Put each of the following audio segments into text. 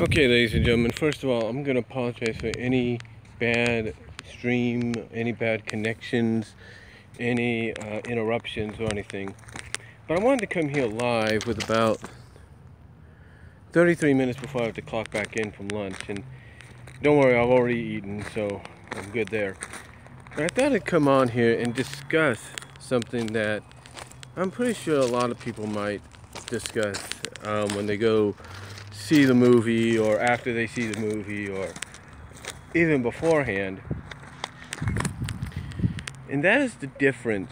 Okay, ladies and gentlemen, first of all, I'm going to apologize for any bad stream, any bad connections, any interruptions or anything. But I wanted to come here live with about 33 minutes before I have to clock back in from lunch. And don't worry, I've already eaten, so I'm good there. But I thought I'd come on here and discuss something that I'm pretty sure a lot of people might discuss when they go see the movie, or after they see the movie, or even beforehand. And that is the difference.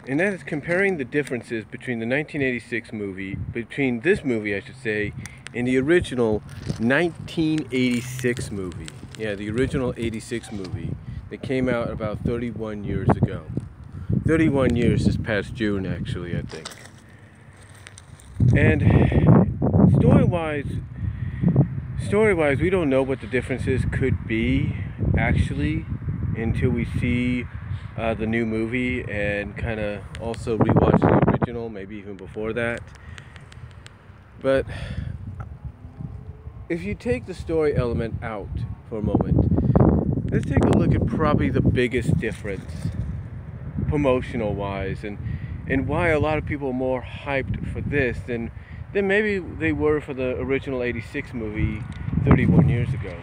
And that is comparing the differences between the 1986 movie, between this movie I should say, and the original 1986 movie. Yeah, the original 86 movie that came out about 31 years ago. 31 years this past June, actually, I think. And story-wise, we don't know what the differences could be, actually, until we see the new movie and kind of also rewatch the original, maybe even before that. But if you take the story element out for a moment, let's take a look at probably the biggest difference, promotional-wise, and why a lot of people are more hyped for this than maybe they were for the original 86 movie 31 years ago.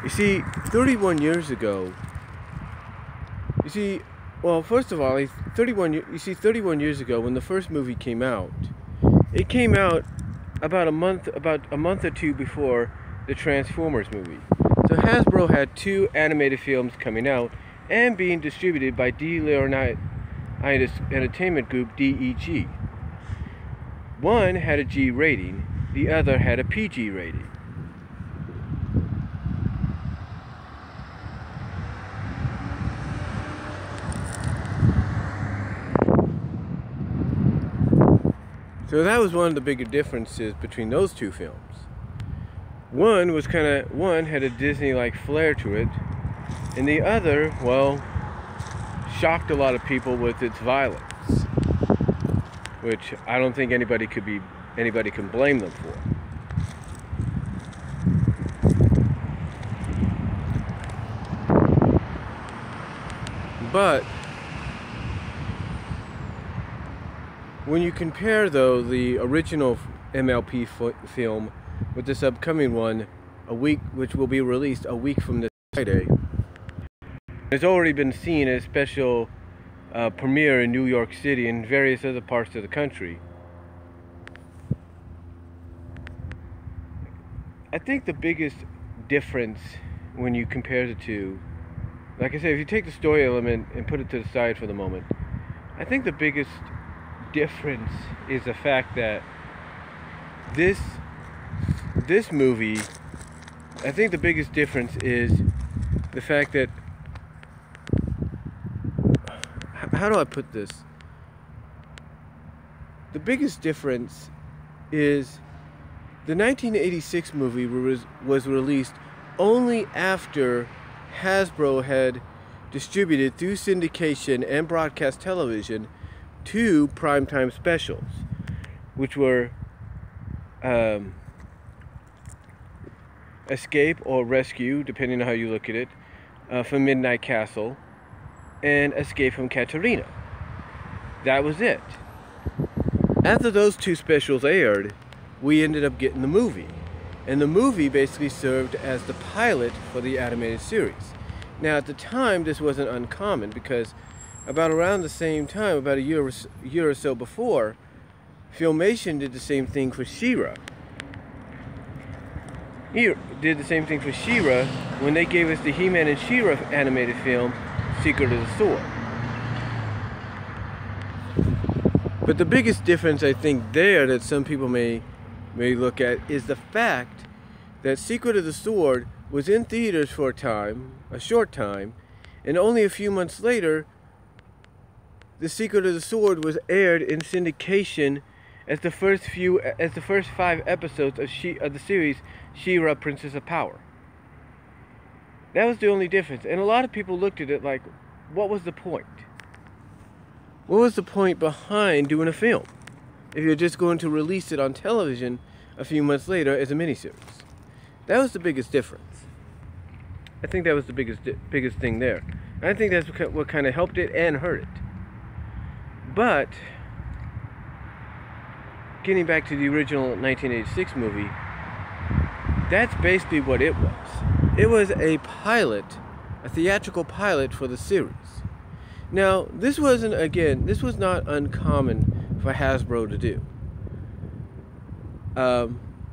You see, 31 years ago, well, first of all, 31 years ago when the first movie came out, it came out about a month or two before the Transformers movie. So Hasbro had two animated films coming out and being distributed by D. Leonard Entertainment Group, DEG. One had a G rating, the other had a PG rating. So that was one of the bigger differences between those two films. One had a Disney-like flair to it, and the other, well, shocked a lot of people with its violence, which I don't think anybody can blame them for. But when you compare, though, the original MLP film with this upcoming one, which will be released a week from this Friday, it's already been seen as special premiere in New York City and various other parts of the country. I think the biggest difference when you compare the two, like I said, if you take the story element and put it to the side for the moment, I think the biggest difference is the fact that this movie, I think the biggest difference is the fact that, how do I put this? The biggest difference is the 1986 movie was released only after Hasbro had distributed through syndication and broadcast television two primetime specials, which were Escape or Rescue, depending on how you look at it, from Midnight Castle, and Escape from Katarina. That was it. After those two specials aired, we ended up getting the movie. And the movie basically served as the pilot for the animated series. Now, at the time, this wasn't uncommon, because about around the same time, about a year or so before, Filmation did the same thing for She-Ra. He did the same thing for She-Ra when they gave us the He-Man and She-Ra animated film, Secret of the Sword. But the biggest difference, I think, there that some people may look at is the fact that Secret of the Sword was in theaters for a short time, and only a few months later, The Secret of the Sword was aired in syndication as the first 5 episodes of the series She-Ra, Princess of Power. That was the only difference. And a lot of people looked at it like, what was the point? What was the point behind doing a film? if you're just going to release it on television a few months later as a miniseries. That was the biggest difference. I think that was the biggest thing there. And I think that's what kind of helped it and hurt it. But getting back to the original 1986 movie, that's basically what it was. It was a pilot, a theatrical pilot for the series. Now, this was not uncommon for Hasbro to do.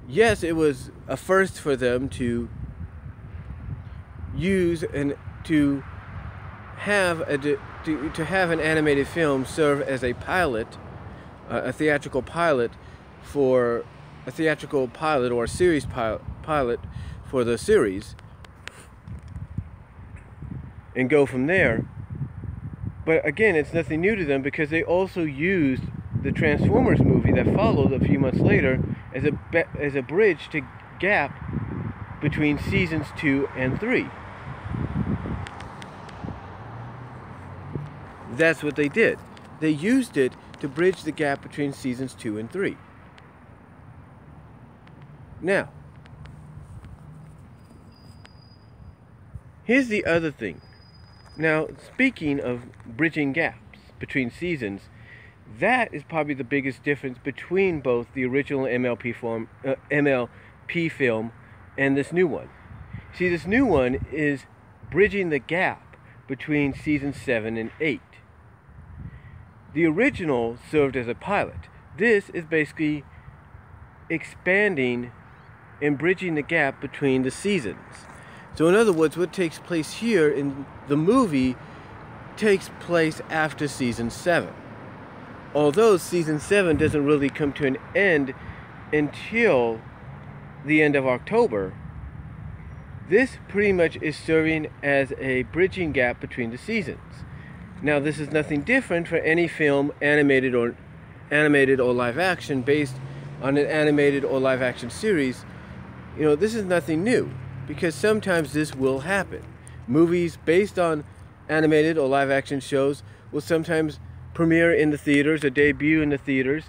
Yes, it was a first for them to use and to have an animated film serve as a pilot, a theatrical pilot or a series pilot for the series, and go from there. But again, it's nothing new to them because they also used the Transformers movie that followed a few months later as a bridge to gap between seasons 2 and 3. That's what they did. They used it to bridge the gap between seasons 2 and 3. Now, here's the other thing. Now, speaking of bridging gaps between seasons, that is probably the biggest difference between both the original MLP film and this new one. See, this new one is bridging the gap between seasons 7 and 8. The original served as a pilot. This is basically expanding and bridging the gap between the seasons. So in other words, what takes place here in the movie takes place after season 7. Although season 7 doesn't really come to an end until the end of October, this pretty much is serving as a bridging gap between the seasons. Now, this is nothing different for any film, animated or live action, based on an animated or live action series. You know, this is nothing new, because sometimes this will happen. Movies based on animated or live action shows will sometimes premiere in the theaters or debut in the theaters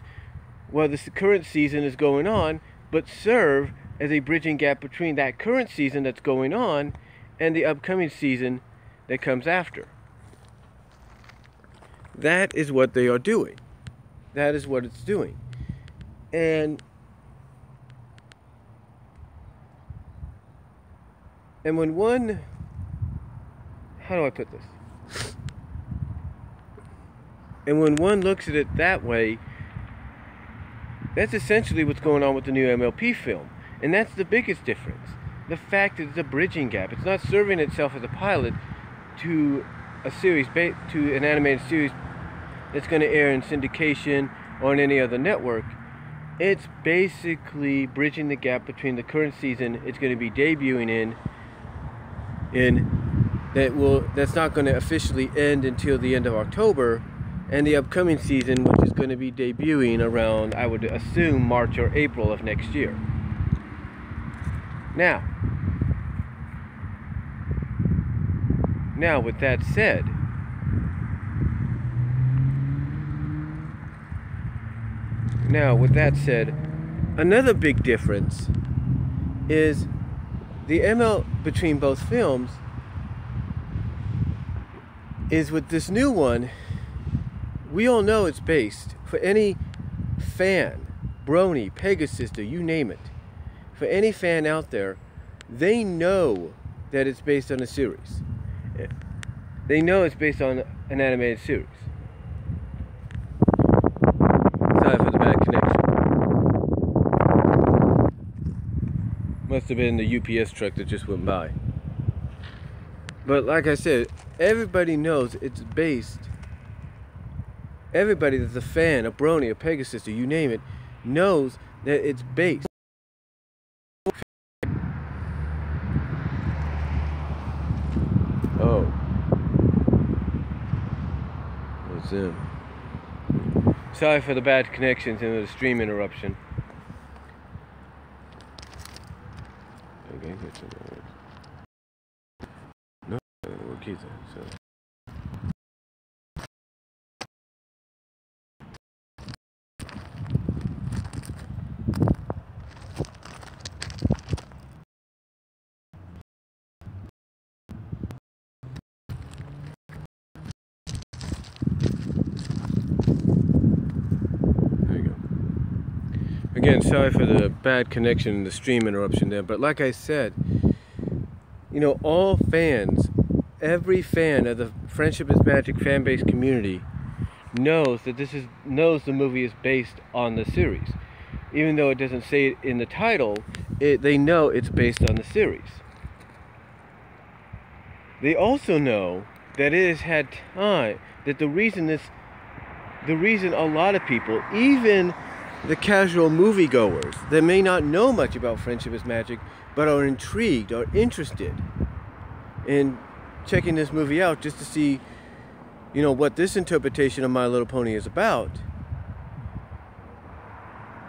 while the current season is going on, but serve as a bridging gap between that current season that's going on and the upcoming season that comes after. That is what they are doing. That is what it's doing. And when one, how do I put this? And when one looks at it that way, that's essentially what's going on with the new MLP film. And that's the biggest difference. The fact that it's a bridging gap. It's not serving itself as a pilot to a series, to an animated series that's going to air in syndication or on any other network. It's basically bridging the gap between the current season it's going to be debuting that's not going to officially end until the end of October, and the upcoming season, which is going to be debuting around, I would assume, March or April of next year. Now with that said, another big difference is the between both films is with this new one. We all know it's based, for any fan, Brony, Pegasus, you name it, for any fan out there, they know that it's based on a series. They know it's based on an animated series. Sorry for the bad connection. Must have been the UPS truck that just went by. But like I said, everybody knows it's based. Everybody that's a fan, a Brony, a Pegasus, you name it, knows that it's based. Oh. What's in? Sorry for the bad connections and the stream interruption. Okay, no, we'll keep that. So. Again, sorry for the bad connection and the stream interruption there, but like I said, you know, all fans, every fan of the Friendship is Magic fan base community knows that knows the movie is based on the series. Even though it doesn't say it in the title, they know it's based on the series. They also know that it has had time, that the reason a lot of people, even the casual moviegoers that may not know much about Friendship is Magic, but are intrigued or interested in checking this movie out just to see, you know, what this interpretation of My Little Pony is about.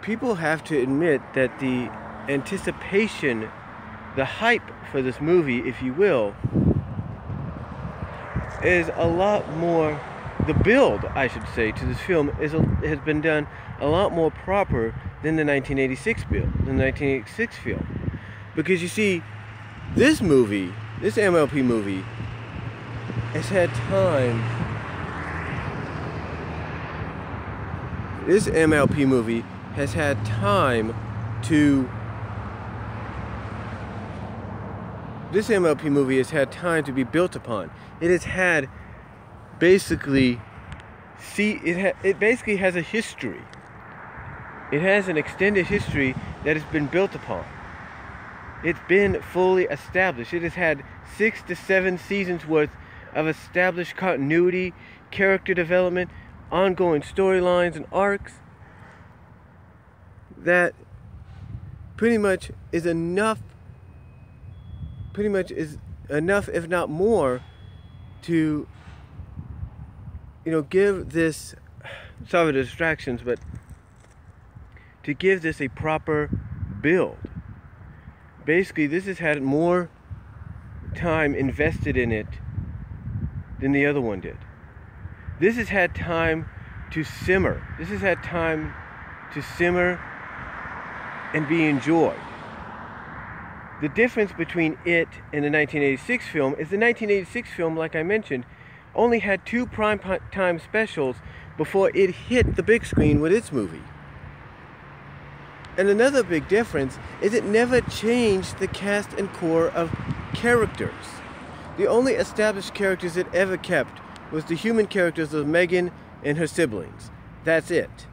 People have to admit that the anticipation, the hype for this movie, if you will, is a lot more, the build, I should say, to this film has been done a lot more proper than the 1986 film. Because you see, this movie, this MLP movie, has had time. This MLP movie has had time to. This MLP movie has had time to be built upon. It has had basically. It basically has a history. It has an extended history that has been built upon. It's been fully established. It has had 6 to 7 seasons worth of established continuity, character development, ongoing storylines and arcs that pretty much is enough, if not more, to, you know, give this, sorry for the distractions, but to give this a proper build. Basically, this has had more time invested in it than the other one did. This has had time to simmer. This has had time to simmer and be enjoyed. The difference between it and the 1986 film is the 1986 film, like I mentioned, only had 2 prime time specials before it hit the big screen with its movie. And another big difference is it never changed the cast and core of characters. The only established characters it ever kept was the human characters of Megan and her siblings. That's it.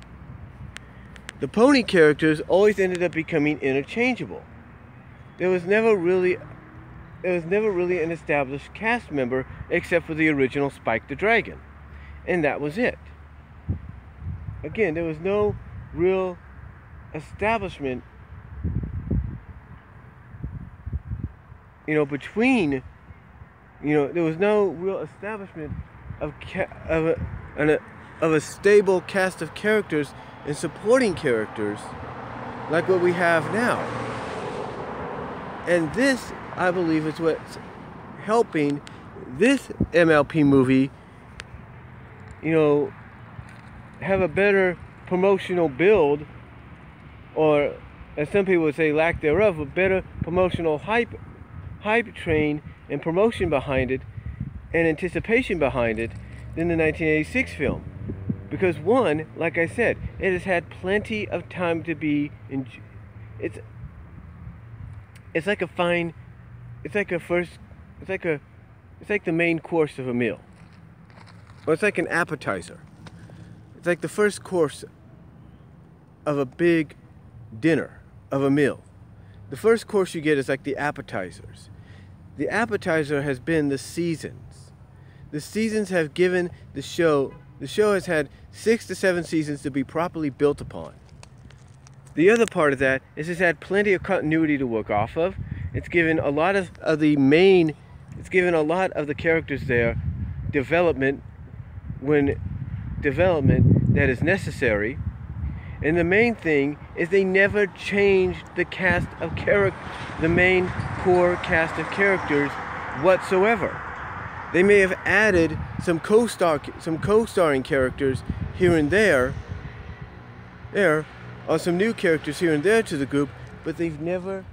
The pony characters always ended up becoming interchangeable. There was never really an established cast member except for the original Spike the Dragon. And that was it. Again, there was no real establishment, you know, between, you know, there was no real establishment of a stable cast of characters and supporting characters like what we have now. And this, I believe, is what's helping this MLP movie, you know, have a better promotional build, or as some people would say, lack thereof, a better promotional hype train and promotion behind it and anticipation behind it than the 1986 film. Because one, like I said, it has had plenty of time to be it's like the main course of a meal. Or it's like an appetizer. It's like the first course of a big dinner, of a meal. The first course you get is like the appetizers. The appetizer has been the seasons. The seasons have given the show has had 6 to 7 seasons to be properly built upon. The other part of that is it's had plenty of continuity to work off of. It's given a lot of the characters there development that is necessary. And the main thing is they never changed the the main core cast of characters whatsoever. They may have added some co-starring characters here and there, or some new characters here and there to the group, but they've never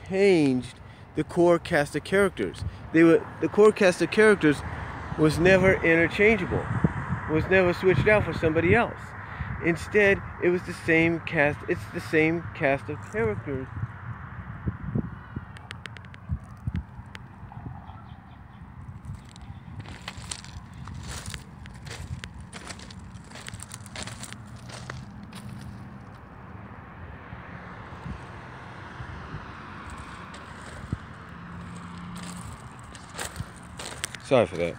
changed the core cast of characters. The core cast of characters was never interchangeable, was never switched out for somebody else. Instead, it was the same cast. It's the same cast of characters. Sorry for that.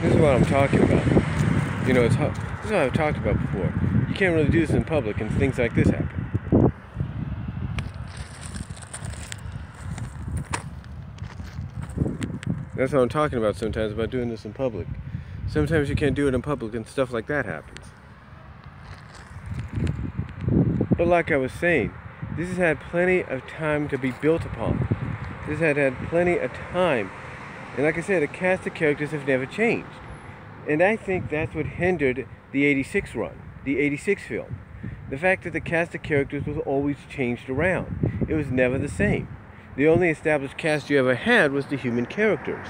This is what I'm talking about. You know, this is what I've talked about before. You can't really do this in public, and things like this happen. That's what I'm talking about sometimes, about doing this in public. Sometimes you can't do it in public, and stuff like that happens. But like I was saying, this has had plenty of time to be built upon. This has had plenty of time. And like I said, the cast of characters have never changed. And I think that's what hindered the 86 run, the 86 film. The fact that the cast of characters was always changed around. It was never the same. The only established cast you ever had was the human characters.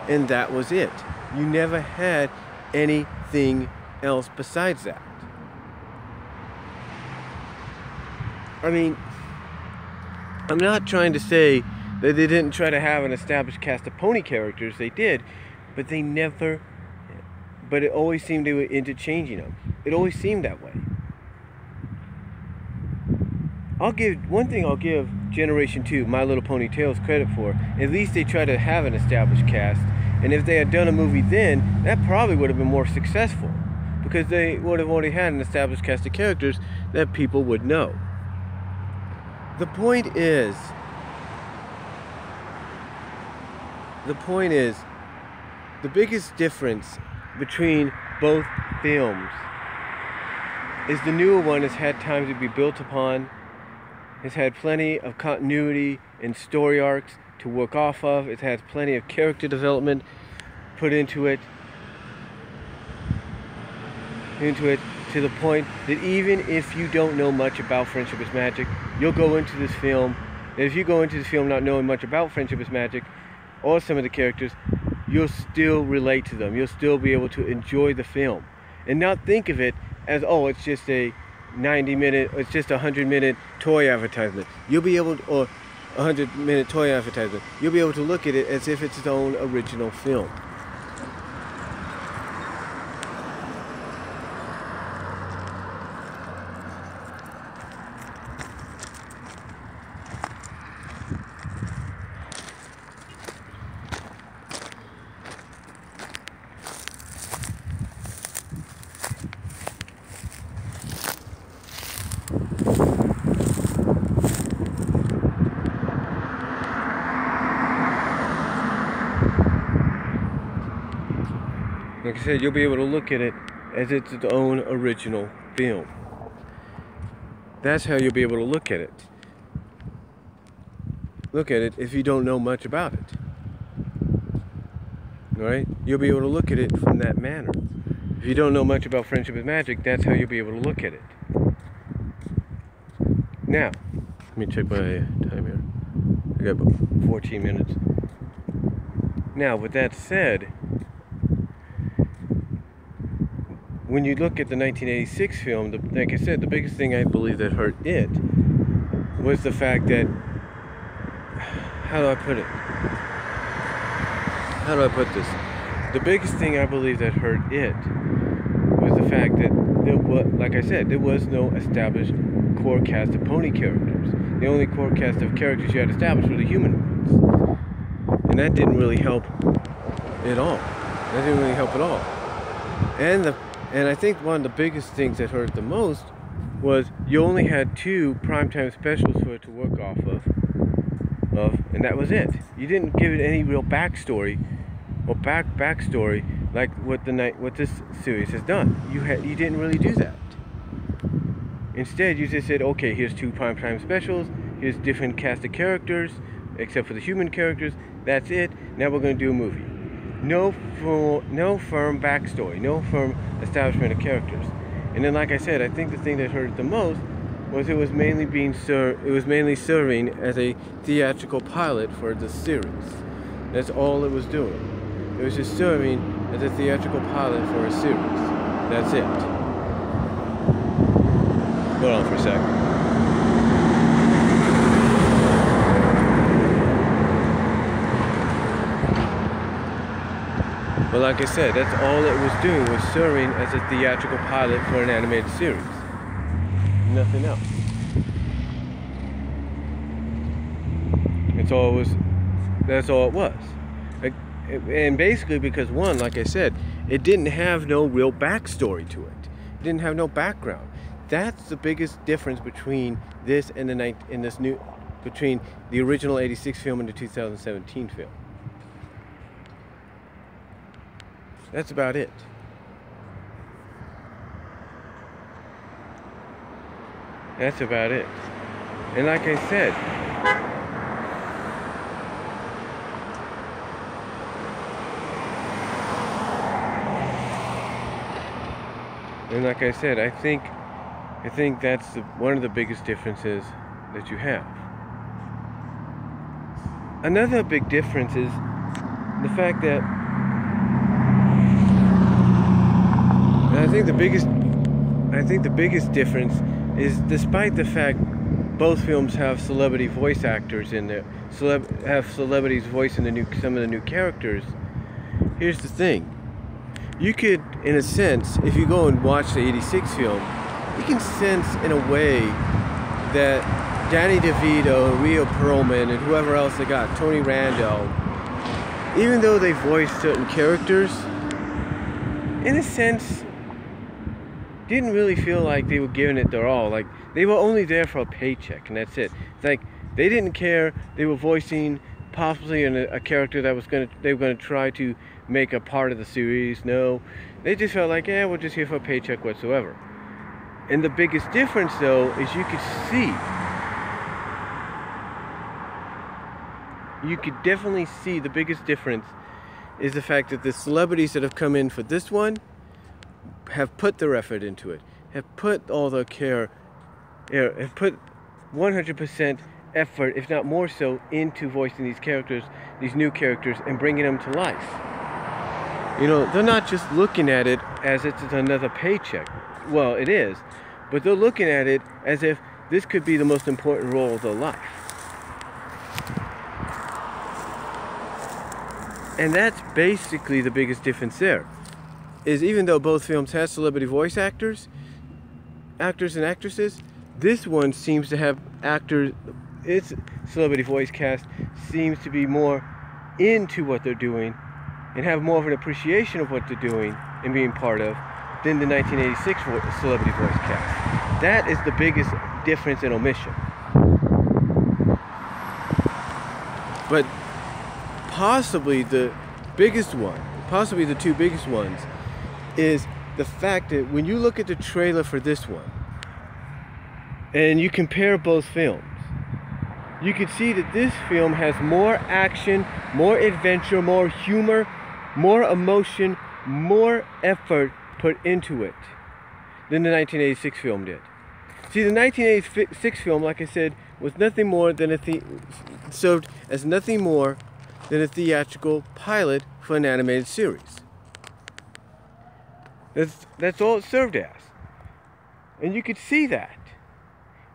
And that was it. You never had anything else besides that. I mean, I'm not trying to say that they didn't try to have an established cast of pony characters. They did, but they never, but it always seemed they were interchanging them. It always seemed that way. One thing I'll give Generation 2, My Little Pony Tales, credit for. At least they tried to have an established cast. And if they had done a movie then, that probably would have been more successful. Because they would have already had an established cast of characters that people would know. The point is, the biggest difference between both films is the newer one has had time to be built upon, has had plenty of continuity and story arcs to work off of, it has plenty of character development put into it to the point that even if you don't know much about Friendship is Magic, you'll go into this film, and if you go into this film not knowing much about Friendship is Magic or some of the characters, you'll still relate to them. You'll still be able to enjoy the film and not think of it as, oh, it's just a 90-minute, it's just a 100-minute toy advertisement. You'll be able to, or a 100-minute toy advertisement. You'll be able to look at it as if it's its own original film. Like I said, you'll be able to look at it as its own original film. That's how you'll be able to look at it. Look at it if you don't know much about it. Alright? You'll be able to look at it from that manner. If you don't know much about Friendship is Magic, that's how you'll be able to look at it. Now, let me check my time here. I got about 14 minutes. Now, with that said, when you look at the 1986 film, like I said, the biggest thing I believe that hurt it was the fact that, how do I put it? How do I put this? The biggest thing I believe that hurt it was the fact that there was, like I said, there was no established core cast of pony characters. The only core cast of characters you had established were the human ones. And that didn't really help at all. That didn't really help at all. And I think one of the biggest things that hurt the most was you only had 2 primetime specials for it to work off of, and that was it. You didn't give it any real backstory or backstory like what this series has done. You didn't really do that. Instead, you just said, okay, here's 2 primetime specials, here's different cast of characters, except for the human characters. That's it. Now we're going to do a movie. No firm backstory, no firm establishment of characters. And then, like I said, I think the thing that hurt it the most was it was mainly serving as a theatrical pilot for the series. That's all it was doing. It was just serving as a theatrical pilot for a series. That's it. Hold on for a second. But like I said, that's all it was doing, was serving as a theatrical pilot for an animated series. Nothing else. That's all it was. And basically because, one, like I said, it didn't have no real backstory to it. It didn't have no background. That's the biggest difference between this and between the original '86 film and the 2017 film. That's about it. That's about it. And like I said, I think that's one of the biggest differences that you have. Another big difference is the fact that I think the biggest difference is, despite the fact both films have celebrity voice actors in there, have celebrities voicing some of the new characters. Here's the thing: you could, in a sense, if you go and watch the '86 film, you can sense in a way that Danny DeVito, Rhea Perlman, and whoever else they got, Tony Randall, even though they voiced certain characters, in a sense, didn't really feel like they were giving it their all. Like, they were only there for a paycheck, and that's it. It's like they didn't care. They were voicing possibly a character that they were gonna try to make a part of the series. No, they just felt like, yeah, we're just here for a paycheck whatsoever. And the biggest difference, though, is you could definitely see the biggest difference is the fact that the celebrities that have come in for this one have put their effort into it, have put all their care, have put 100% effort, if not more so, into voicing these characters, these new characters, and bringing them to life. You know, they're not just looking at it as it's another paycheck. Well, it is, but they're looking at it as if this could be the most important role of their life. And that's basically the biggest difference there. Is even though both films have celebrity voice actors and actresses, this one seems to have actors, its celebrity voice cast seems to be more into what they're doing and have more of an appreciation of what they're doing and being part of than the 1986 celebrity voice cast. That is the biggest difference in omission. But possibly the biggest one, possibly the two biggest ones, is the fact that when you look at the trailer for this one and you compare both films, you can see that this film has more action, more adventure, more humor, more emotion, more effort put into it than the 1986 film did. See, the 1986 film, like I said, was nothing more than served as nothing more than a theatrical pilot for an animated series. That's all it served as. And you could see that.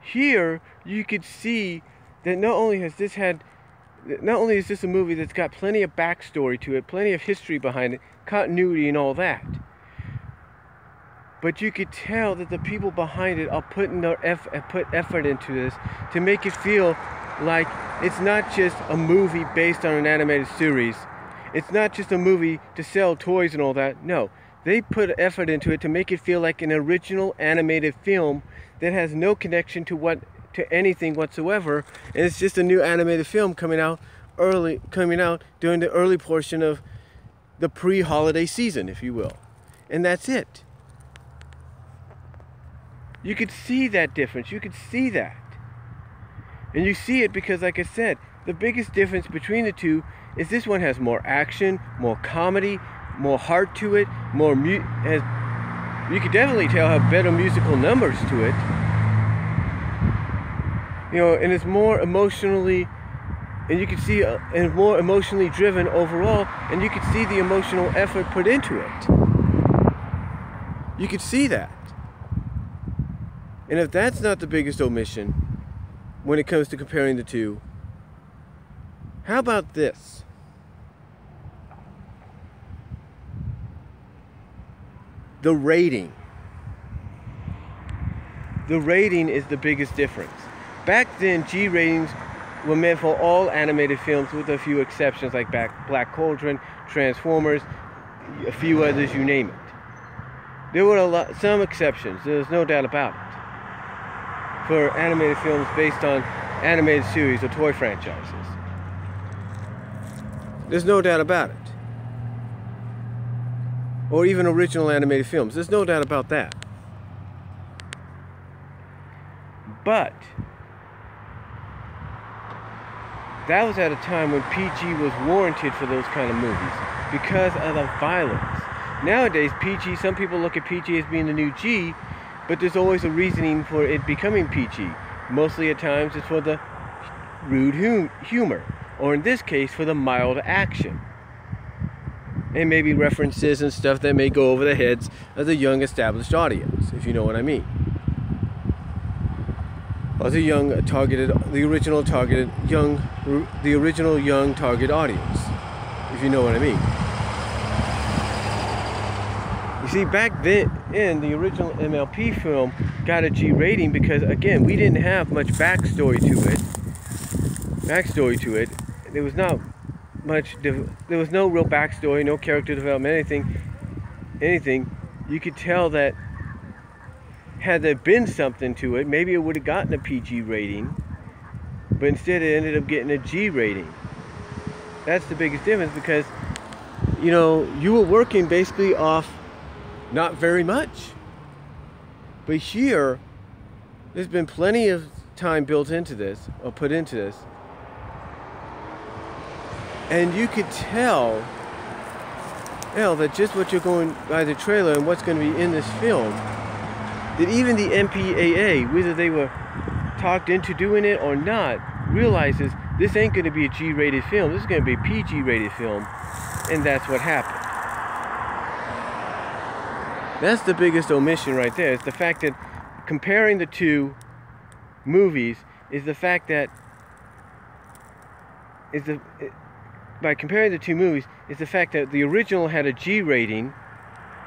Here, you could see that not only is this a movie that's got plenty of backstory to it, plenty of history behind it, continuity and all that, but you could tell that the people behind it are putting put effort into this to make it feel like it's not just a movie based on an animated series. It's not just a movie to sell toys and all that. No, they put effort into it to make it feel like an original animated film that has no connection to anything whatsoever, and it's just a new animated film coming out during the early portion of the pre-holiday season, if you will. And that's it. You could see that difference. You could see that. And you see it because, like I said, the biggest difference between the two is this one has more action, more comedy, more heart to it, more You could definitely tell have better musical numbers to it. You know, and it's more emotionally, and you can see, and more emotionally driven overall, and you can see the emotional effort put into it. You could see that. And if that's not the biggest omission when it comes to comparing the two, how about this? The rating. The rating is the biggest difference. Back then, G ratings were meant for all animated films with a few exceptions like Black Cauldron, Transformers, a few others, you name it. There were some exceptions, there's no doubt about it, for animated films based on animated series or toy franchises. There's no doubt about it. Or even original animated films. There's no doubt about that. But that was at a time when PG was warranted for those kind of movies because of the violence. Nowadays, PG, some people look at PG as being the new G, but there's always a reasoning for it becoming PG. Mostly at times it's for the rude humor, or in this case, for the mild action. And maybe references and stuff that may go over the heads of the young established audience, if you know what I mean. Or the young targeted, the original young target audience, if you know what I mean. You see, back then, the original MLP film got a G rating because, again, we didn't have much backstory to it. There was not much. There was no real backstory, no character development, anything. You could tell that had there been something to it, maybe it would have gotten a PG rating, but instead it ended up getting a G rating. That's the biggest difference because, you know, you were working basically off not very much. But here, there's been plenty of time built into this, or put into this, and you could tell that just what you're going by the trailer and what's going to be in this film, that even the MPAA, whether they were talked into doing it or not, realizes this ain't going to be a G-rated film. This is going to be a PG-rated film, and that's what happened. That's the biggest omission right there. It's the fact that comparing the two movies is the fact that by comparing the two movies is the fact that the original had a G rating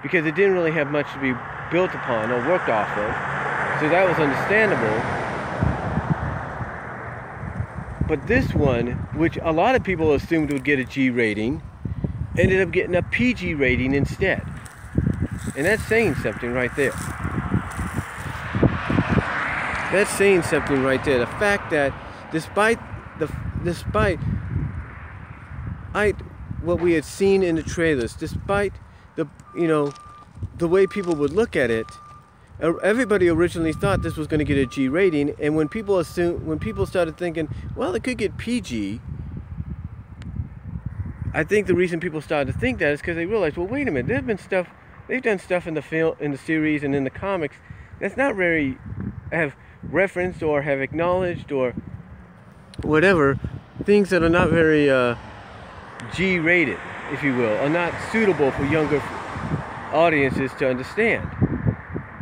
because it didn't really have much to be built upon or worked off of, so that was understandable. But this one, which a lot of people assumed would get a G rating, ended up getting a PG rating instead, and that's saying something right there. That's saying something right there. The fact that despite what we had seen in the trailers, despite the way people would look at it, everybody originally thought this was going to get a G rating, and when people started thinking, well, it could get PG, I think the reason people started to think that is because they realized, well, wait a minute, they've done stuff in the series and in the comics that's not very have referenced or have acknowledged or whatever, things that are not very G rated, if you will, are not suitable for younger audiences to understand,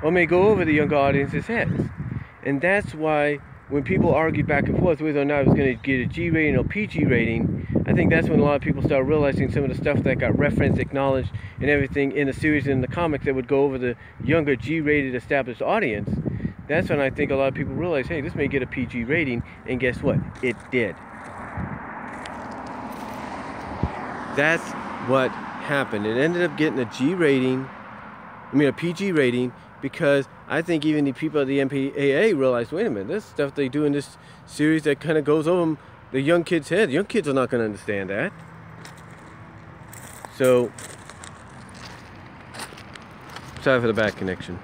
or may go over the younger audience's heads. And that's why when people argued back and forth whether or not it was going to get a G rating or PG rating, I think that's when a lot of people started realizing some of the stuff that got referenced, acknowledged, and everything in the series and in the comics that would go over the younger G-rated established audience. That's when I think a lot of people realized, hey, this may get a PG rating, and guess what? It did. That's what happened. It ended up getting a PG rating, because I think even the people at the MPAA realized, wait a minute, this stuff they do in this series that kind of goes over the young kids' head. Young kids are not going to understand that. So, sorry for the bad connection.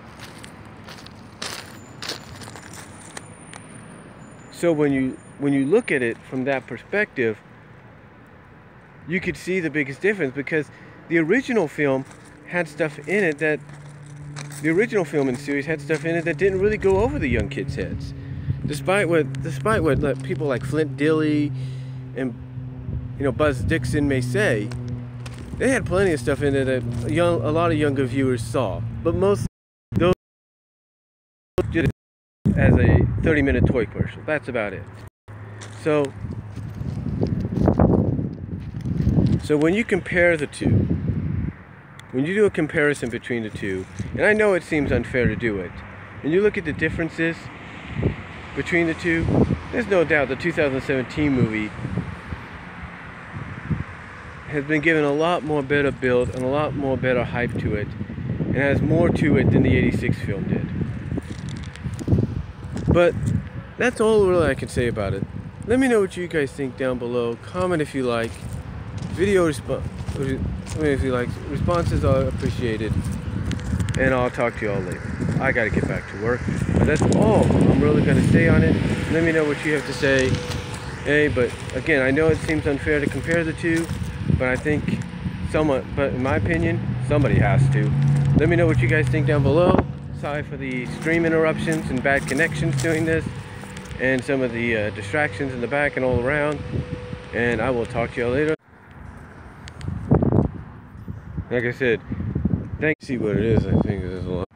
So when you look at it from that perspective, you could see the biggest difference, because the original film had stuff in it that the original film in the series had stuff in it that didn't really go over the young kids' heads. Despite what people like Flint Dille and Buzz Dixon may say, they had plenty of stuff in it that a lot of younger viewers saw. But most those did it as a 30-minute toy commercial. That's about it. So when you compare the two, when you do a comparison between the two, and I know it seems unfair to do it, and you look at the differences between the two, there's no doubt the 2017 movie has been given a lot more better build and a lot more better hype to it, and has more to it than the 86 film did. But that's all really I can say about it. Let me know what you guys think down below. Comment if you like. If you like. Responses are appreciated. And I'll talk to you all later. I gotta get back to work. But that's all I'm really gonna say on it. Let me know what you have to say. Hey, but again, I know it seems unfair to compare the two, but I think but in my opinion, somebody has to. Let me know what you guys think down below. Sorry for the stream interruptions and bad connections doing this, and some of the distractions in the back and all around. And I will talk to you all later. Like I said, see what it is. I think there's a lot.